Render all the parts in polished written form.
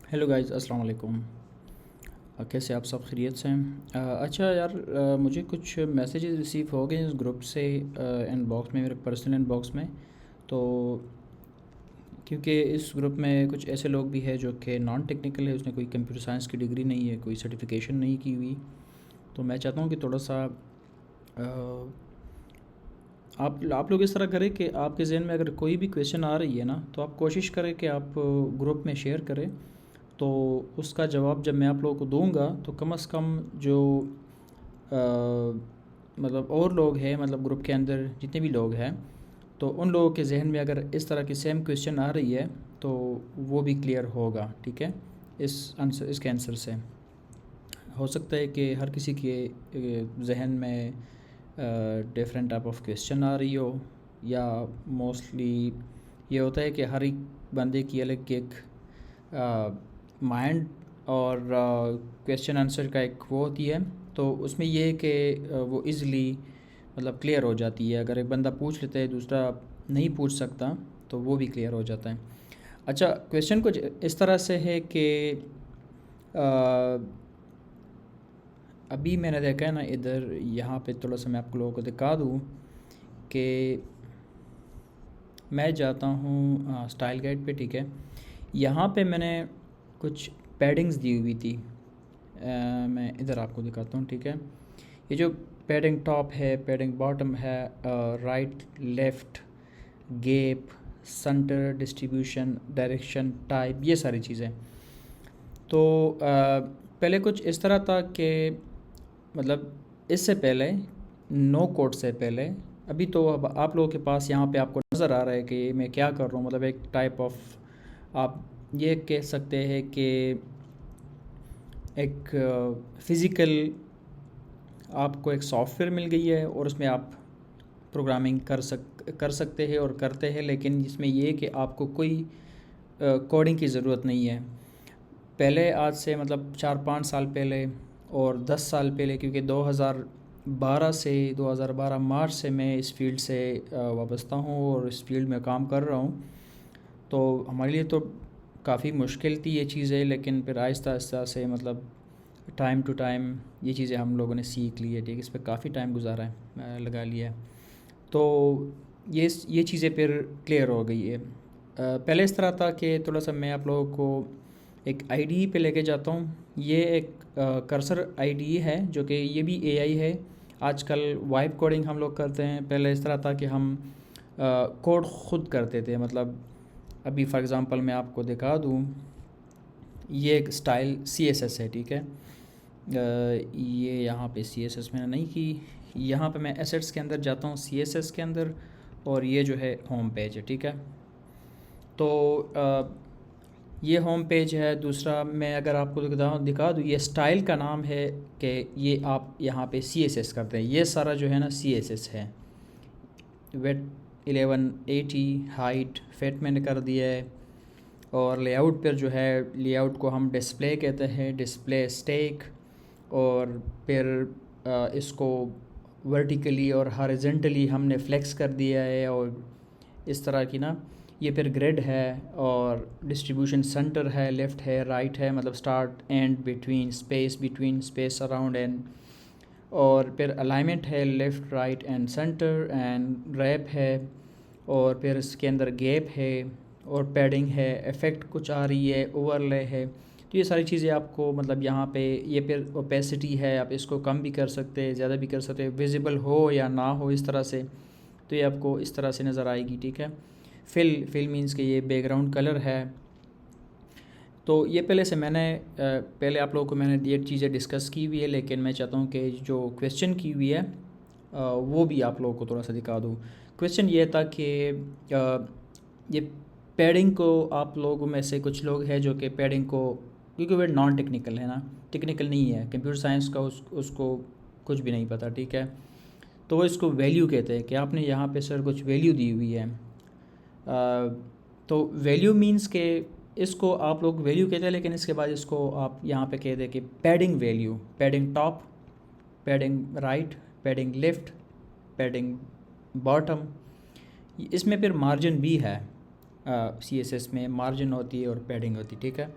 Hello guys, अस्सलाम वालेकुम। कैसे आप सब खैरियत से हैं? अच्छा यार, मुझे कुछ मैसेजेस रिसीव हो गए इस ग्रुप से, इनबॉक्स में, मेरे पर्सनल इनबॉक्स में। तो क्योंकि इस ग्रुप में कुछ ऐसे लोग भी हैं जो कि नॉन टेक्निकल है, उसने कोई कंप्यूटर साइंस की डिग्री नहीं है, कोई सर्टिफिकेशन नहीं की हुई। तो मैं चाहता हूँ कि थोड़ा सा अ, आप लोग इस तरह करें कि आपके जहन में अगर कोई भी क्वेश्चन आ रही है ना, तो आप कोशिश करें कि आप ग्रुप में शेयर करें। तो उसका जवाब जब मैं आप लोगों को दूंगा तो कम से कम जो मतलब और लोग हैं, मतलब ग्रुप के अंदर जितने भी लोग हैं, तो उन लोगों के जहन में अगर इस तरह की सेम क्वेश्चन आ रही है तो वो भी क्लियर होगा। ठीक है, इसके आंसर से हो सकता है कि हर किसी के जहन में डिफरेंट टाइप ऑफ क्वेश्चन आ रही हो, या मोस्टली ये होता है कि हर एक बंदे की अलग एक माइंड और क्वेश्चन आंसर का एक वो होती है। तो उसमें ये है कि वो इजीली मतलब क्लियर हो जाती है। अगर एक बंदा पूछ लेता है, दूसरा नहीं पूछ सकता, तो वो भी क्लियर हो जाता है। अच्छा, क्वेश्चन कुछ इस तरह से है कि अभी मैंने देखा है ना इधर, यहाँ पे थोड़ा सा मैं आप लोगों को दिखा दूँ कि मैं जाता हूँ स्टाइल गाइड पे। ठीक है, यहाँ पे मैंने कुछ पैडिंग्स दी हुई थी। मैं इधर आपको दिखाता हूँ। ठीक है, ये जो पैडिंग टॉप है, पैडिंग बॉटम है, right left, gap, centre, distribution, direction, type, ये सारी चीज़ें। तो पहले कुछ इस तरह था कि मतलब इससे पहले, नो कोड से पहले, अभी तो अब आप लोगों के पास यहाँ पे आपको नज़र आ रहा है कि मैं क्या कर रहा हूँ। मतलब एक टाइप ऑफ, आप ये कह सकते हैं कि एक फ़िज़िकल आपको एक सॉफ्टवेयर मिल गई है और उसमें आप प्रोग्रामिंग कर सकते हैं और करते हैं। लेकिन इसमें ये है कि आपको कोई कोडिंग की ज़रूरत नहीं है। पहले आज से मतलब 4-5 साल पहले और 10 साल पहले, क्योंकि 2012 से 2012 मार्च से मैं इस फील्ड से वाबस्ता हूँ और इस फील्ड में काम कर रहा हूँ। तो हमारे लिए तो काफ़ी मुश्किल थी ये चीज़ें, लेकिन फिर आहिस्ता आहिस्ता से मतलब टाइम टू टाइम ये चीज़ें हम लोगों ने सीख ली है। ठीक है, इस पर काफ़ी टाइम गुजारा है, लगा लिया है। तो ये चीज़ें फिर क्लियर हो गई है। पहले इस तरह था कि थोड़ा सा मैं आप लोगों को एक आईडी पे लेके जाता हूँ। ये एक कर्सर आईडी है जो कि ये भी एआई है। आजकल वाइब कोडिंग हम लोग करते हैं, पहले इस तरह था कि हम कोड ख़ुद करते थे। मतलब अभी फॉर एग्ज़ाम्पल मैं आपको दिखा दूँ, ये एक स्टाइल सीएसएस है। ठीक है, ये यहाँ पे सीएसएस मैंने नहीं की। यहाँ पे मैं एसेट्स के अंदर जाता हूँ, सीएसएस के अंदर, और ये जो है होम पेज है। ठीक है, तो ये होम पेज है। दूसरा मैं अगर आपको दिखा दूँ, ये स्टाइल का नाम है कि ये आप यहाँ पे सीएसएस करते हैं। ये सारा जो है ना सीएसएस है। वेट 1180 हाइट फेट मैंने कर दिया है। और लेआउट पर जो है, लेआउट को हम डिस्प्ले कहते हैं, डिस्प्ले स्टेक। और फिर इसको वर्टिकली और हॉरिजॉन्टली हमने फ्लेक्स कर दिया है, और इस तरह की ना। ये फिर ग्रिड है, और डिस्ट्रीब्यूशन सेंटर है, लेफ़्ट है, राइट है, मतलब start end between space around end. और फिर अलाइनमेंट है, left right and centre, and wrap है, और फिर इसके अंदर गैप है, और पैडिंग है, इफ़ेक्ट कुछ आ रही है, ओवरले है। तो ये सारी चीज़ें आपको मतलब यहाँ पे, ये फिर ओपेसिटी है, आप इसको कम भी कर सकते हैं, ज़्यादा भी कर सकते हैं, विजिबल हो या ना हो इस तरह से। तो ये आपको इस तरह से नज़र आएगी। ठीक है, फिल मीन्स कि ये बैकग्राउंड कलर है। तो ये पहले से मैंने पहले आप लोगों को मैंने ये चीज़ें डिस्कस की हुई है, लेकिन मैं चाहता हूँ कि जो क्वेश्चन की हुई है वो भी आप लोगों को थोड़ा सा दिखा दूँ। क्वेश्चन ये था कि ये पैडिंग को, आप लोगों में से कुछ लोग हैं जो कि पैडिंग को, क्योंकि वे नॉन टेक्निकल है ना, टेक्निकल नहीं है, कंप्यूटर साइंस का उसको कुछ भी नहीं पता। ठीक है, तो वो इसको वैल्यू कहते हैं कि आपने यहाँ पे सर कुछ वैल्यू दी हुई है। तो वैल्यू मींस के, इसको आप लोग वैल्यू कहते हैं, लेकिन इसके बाद इसको आप यहाँ पे कह दें कि padding value, padding top, padding right, padding left, padding bottom. इसमें फिर मार्जिन भी है। CSS में मार्जिन होती है और पैडिंग होती है, ठीक है।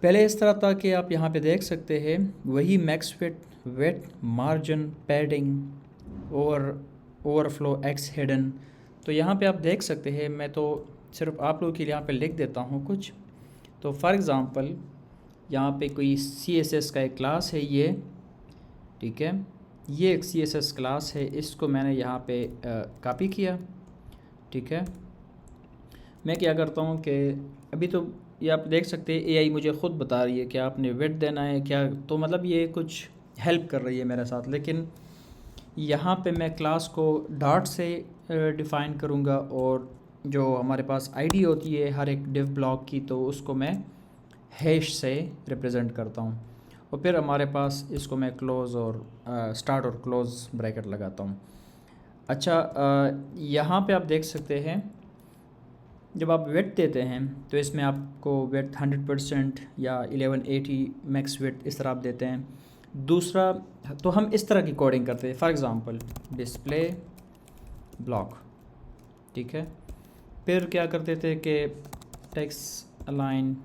पहले इस तरह था कि आप यहाँ पे देख सकते हैं वही मैक्स विड्थ मार्जिन पैडिंग और ओवरफ्लो एक्स हिडन। तो यहाँ पे आप देख सकते हैं, मैं तो सिर्फ आप लोगों के लिए यहाँ पे लिख देता हूँ कुछ। तो फॉर एग्ज़ाम्पल यहाँ पे कोई CSS का एक क्लास है ये, ठीक है, ये एक CSS क्लास है, इसको मैंने यहाँ पे कॉपी किया, ठीक है। मैं क्या करता हूँ कि अभी तो ये आप देख सकते हैं AI मुझे ख़ुद बता रही है कि आपने विड्थ देना है क्या, तो मतलब ये कुछ हेल्प कर रही है मेरे साथ। लेकिन यहाँ पे मैं क्लास को डॉट से डिफ़ाइन करूँगा और जो हमारे पास आईडी होती है हर एक डिव ब्लॉक की, तो उसको मैं हैश से रिप्रेजेंट करता हूँ। और फिर हमारे पास इसको मैं क्लोज़ और स्टार्ट और क्लोज़ ब्रैकेट लगाता हूँ। अच्छा, यहाँ पे आप देख सकते हैं जब आप विड्थ देते हैं तो इसमें आपको विड्थ 100% या 1180 मैक्स विड्थ इस तरह आप देते हैं। दूसरा, तो हम इस तरह की कोडिंग करते हैं, फॉर एग्ज़ाम्पल डिस्प्ले ब्लॉक, ठीक है। फिर क्या करते थे कि text align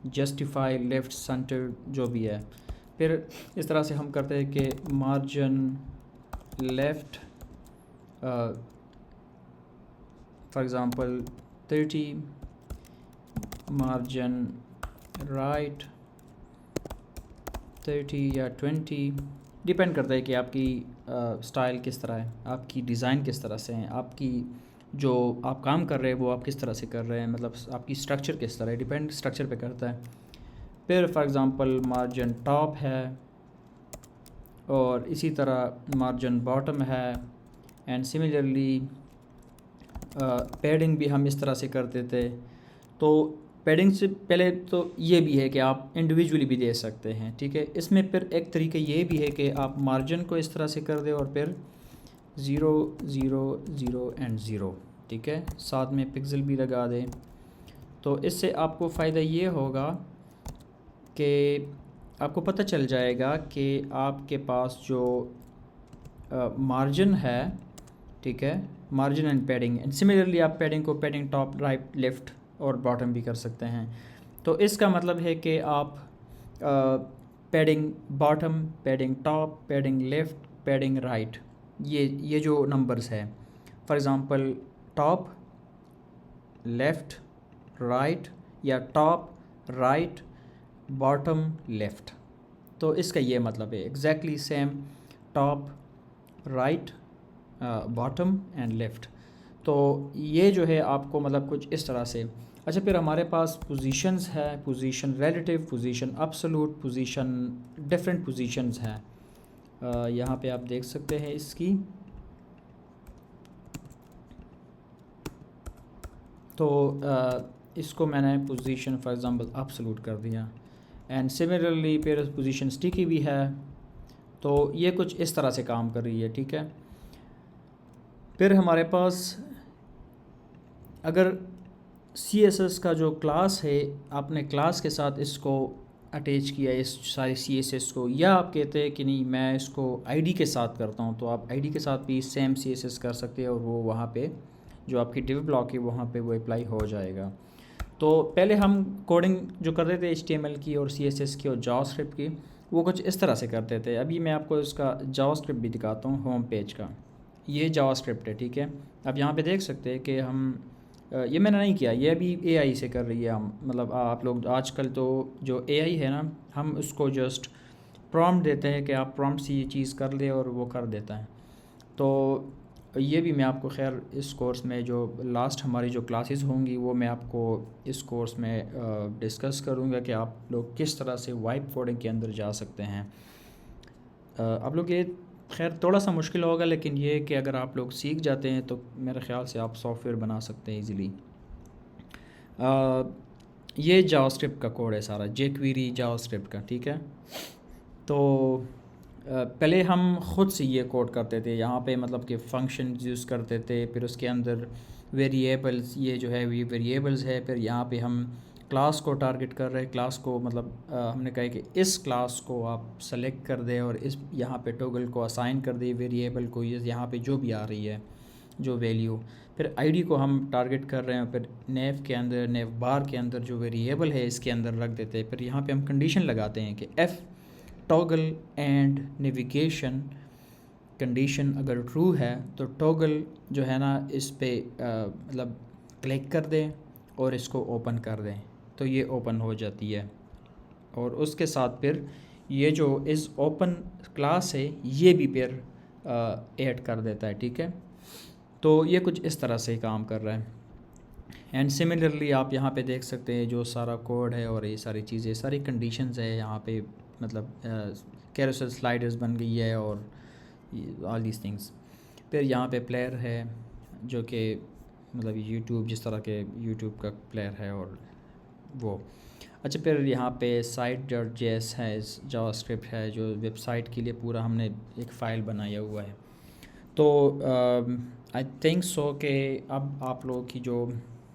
justify left centre जो भी है, फिर इस तरह से हम करते हैं कि margin left for example 30, margin right 30 या 20, डिपेंड करता है कि आपकी स्टाइल किस तरह है, आपकी डिज़ाइन किस तरह से है, आपकी जो आप काम कर रहे हैं वो आप किस तरह से कर रहे हैं, मतलब आपकी स्ट्रक्चर किस तरह है, डिपेंड स्ट्रक्चर पे करता है। फिर फॉर एग्ज़ाम्पल मार्जिन टॉप है और इसी तरह मार्जिन बॉटम है, एंड सिमिलरली पैडिंग भी हम इस तरह से करते थे। तो पैडिंग से पहले तो ये भी है कि आप इंडिविजुअली भी दे सकते हैं, ठीक है। इसमें फिर एक तरीका ये भी है कि आप मार्जिन को इस तरह से कर दें और फिर 0 0 0 एंड 0, ठीक है, साथ में पिक्सल भी लगा दें। तो इससे आपको फ़ायदा ये होगा कि आपको पता चल जाएगा कि आपके पास जो मार्जिन है, ठीक है, margin and padding, and similarly आप पैडिंग को पैडिंग टॉप राइट लेफ़्ट और बॉटम भी कर सकते हैं। तो इसका मतलब है कि आप padding bottom, padding top, padding left, padding right, ये जो नंबर्स है, for example top left right या टॉप राइट बॉटम लेफ़्ट, तो इसका ये मतलब है exactly same top right bottom and left. तो ये जो है आपको मतलब कुछ इस तरह से। अच्छा, फिर हमारे पास पोजीशंस है, position relative, position absolute, position different positions हैं। यहाँ पे आप देख सकते हैं इसकी। तो इसको मैंने पोजीशन फॉर एग्ज़ाम्पल एब्सोल्यूट कर दिया, एंड सिमिलरली फिर पोजीशन स्टिकी भी है। तो ये कुछ इस तरह से काम कर रही है, ठीक है। फिर हमारे पास अगर CSS का जो क्लास है, आपने क्लास के साथ इसको अटैच किया इस सारी CSS को, या आप कहते हैं कि नहीं मैं इसको ID के साथ करता हूँ, तो आप ID के साथ भी सेम CSS कर सकते हैं और वो वहाँ पे जो आपकी डिव ब्लॉक है वहाँ पे वो अप्लाई हो जाएगा। तो पहले हम कोडिंग जो करते थे HTML की और CSS की और जावास्क्रिप्ट की, वो कुछ इस तरह से करते थे। अभी मैं आपको इसका जावास्क्रिप्ट भी दिखाता हूँ होम पेज का। ये जावास्क्रिप्ट है, ठीक है। आप यहाँ पे देख सकते हैं कि हम ये मैंने नहीं किया, ये अभी AI से कर रही है। हम मतलब आप लोग आजकल तो जो AI है ना, हम उसको जस्ट प्रॉम्प्ट देते हैं कि आप प्रॉम्प्ट से ये चीज़ कर ले और वो कर देता है। तो ये भी मैं आपको खैर इस कोर्स में जो लास्ट हमारी जो क्लासेस होंगी वो मैं आपको इस कोर्स में डिस्कस करूँगा कि आप लोग किस तरह से वाइप कोडिंग के अंदर जा सकते हैं। आप लोग ये खैर थोड़ा सा मुश्किल होगा, लेकिन ये कि अगर आप लोग सीख जाते हैं तो मेरे ख़्याल से आप सॉफ्टवेयर बना सकते हैं इजीली। ये जावास्क्रिप्ट का कोड है सारा, jQuery जावास्क्रिप्ट का, ठीक है। तो पहले हम ख़ुद से ये कोड करते थे, यहाँ पे मतलब कि फंक्शन यूज़ करते थे, फिर उसके अंदर वेरिएबल्स, ये जो है ये वेरिएबल्स है, फिर यहाँ पे हम क्लास को टारगेट कर रहे हैं। क्लास को मतलब हमने कहा कि इस क्लास को आप सेलेक्ट कर दें और इस यहाँ पे टॉगल को असाइन कर दें वेरिएबल को, ये यहाँ पे जो भी आ रही है जो वैल्यू, फिर आईडी को हम टारगेट कर रहे हैं, फिर नेव के अंदर, नेव बार के अंदर जो वेरिएबल है इसके अंदर रख देते हैं। फिर यहाँ पे हम कंडीशन लगाते हैं कि F toggle and navigation condition अगर ट्रू है तो टॉगल जो है ना इस पे मतलब क्लिक कर दें और इसको ओपन कर दें, तो ये ओपन हो जाती है। और उसके साथ फिर ये जो इस ओपन क्लास है ये भी फिर ऐड कर देता है, ठीक है। तो ये कुछ इस तरह से काम कर रहा है। एंड सिमिलरली आप यहाँ पे देख सकते हैं जो सारा कोड है और ये सारी चीज़ें, सारी कंडीशंस है यहाँ पे, मतलब कैरोसेल स्लाइडर्स बन गई है और ऑल दीज थिंग्स। फिर यहाँ पे प्लेयर है जो कि मतलब यूट्यूब, जिस तरह के यूट्यूब का प्लेयर है और वो। अच्छा, फिर यहाँ पे site.js है, जावास्क्रिप्ट है जो वेबसाइट के लिए पूरा हमने एक फ़ाइल बनाया हुआ है। तो आई थिंक सो कि अब आप लोगों की जो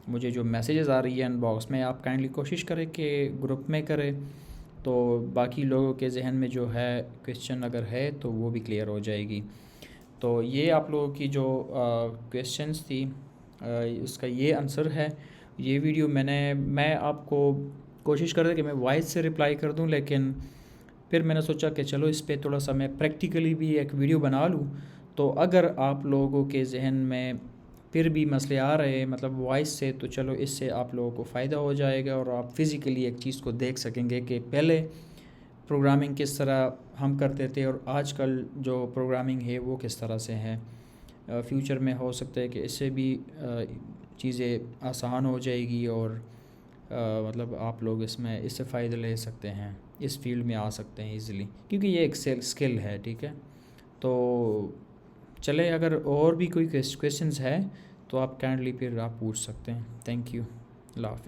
मुझे जो मैसेजेस आ रही है इनबॉक्स में, आप काइंडली कोशिश करें कि ग्रुप में करें, तो बाकी लोगों के जहन में जो है क्वेश्चन अगर है तो वो भी क्लियर हो जाएगी। तो ये आप लोगों की जो क्वेश्चंस थी उसका ये आंसर है। ये वीडियो मैं आपको कोशिश कर रहा था कि मैं वॉइस से रिप्लाई कर दूं, लेकिन फिर मैंने सोचा कि चलो इस पे थोड़ा सा मैं प्रैक्टिकली भी एक वीडियो बना लूं। तो अगर आप लोगों के जहन में फिर भी मसले आ रहे हैं मतलब वॉइस से, तो चलो इससे आप लोगों को फ़ायदा हो जाएगा और आप फ़िज़िकली एक चीज़ को देख सकेंगे कि पहले प्रोग्रामिंग किस तरह हम करते थे और आजकल जो प्रोग्रामिंग है वो किस तरह से है। फ्यूचर में हो सकता है कि इससे भी चीज़ें आसान हो जाएगी और मतलब आप लोग इससे फ़ायदा ले सकते हैं, इस फील्ड में आ सकते हैं इजीली, क्योंकि ये एक स्किल है, ठीक है। तो चले, अगर और भी कोई क्वेश्चंस है तो आप काइंडली फिर आप पूछ सकते हैं। थैंक यू, अल्लाह हाफ़िज़।